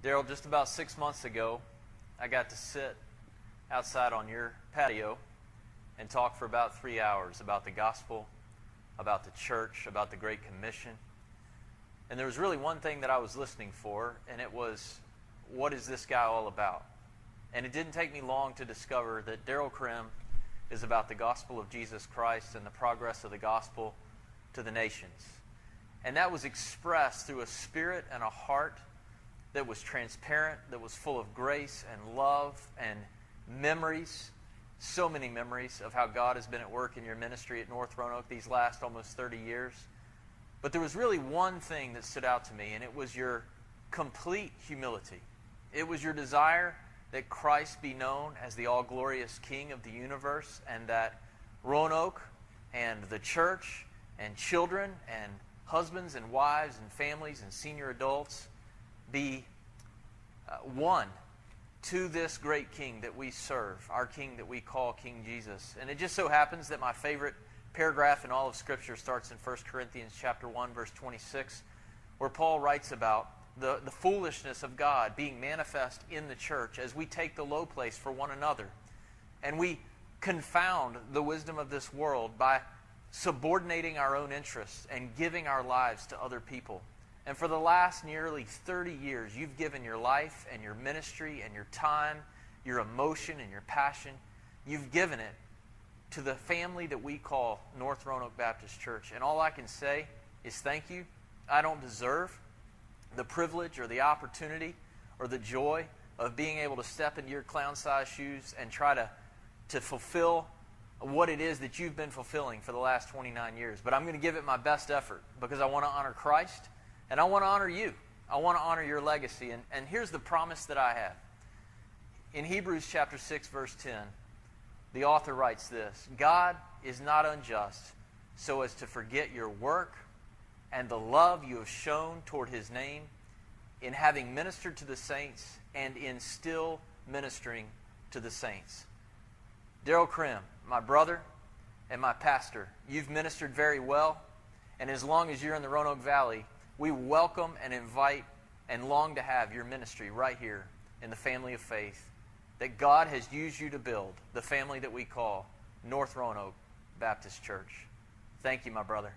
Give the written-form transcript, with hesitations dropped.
Darryl, just about 6 months ago, I got to sit outside on your patio and talk for about 3 hours about the gospel, about the church, about the Great Commission. And there was really one thing that I was listening for, and it was, what is this guy all about? And it didn't take me long to discover that Darryl Krim is about the gospel of Jesus Christ and the progress of the gospel to the nations. And that was expressed through a spirit and a heart that was transparent, that was full of grace and love and memories, so many memories of how God has been at work in your ministry at North Roanoke these last almost 30 years. But there was really one thing that stood out to me, and it was your complete humility. It was your desire that Christ be known as the all-glorious King of the universe, and that Roanoke and the church and children and husbands and wives and families and senior adults be one to this great King that we serve, our King that we call King Jesus. And it just so happens that my favorite paragraph in all of Scripture starts in 1 Corinthians chapter 1, verse 26, where Paul writes about the foolishness of God being manifest in the church as we take the low place for one another. And we confound the wisdom of this world by subordinating our own interests and giving our lives to other people. And for the last nearly 30 years, you've given your life and your ministry and your time, your emotion and your passion. You've given it to the family that we call North Roanoke Baptist Church. And all I can say is thank you. I don't deserve the privilege or the opportunity or the joy of being able to step into your clown-sized shoes and try to fulfill what it is that you've been fulfilling for the last 29 years. But I'm going to give it my best effort because I want to honor Christ and I want to honor you. I want to honor your legacy. And here's the promise that I have. In Hebrews chapter 6, verse 10, the author writes this: God is not unjust so as to forget your work and the love you have shown toward His name in having ministered to the saints and in still ministering to the saints. Darryl Krim, my brother and my pastor, you've ministered very well, and as long as you're in the Roanoke Valley, we welcome and invite and long to have your ministry right here in the family of faith that God has used you to build, the family that we call North Roanoke Baptist Church. Thank you, my brother.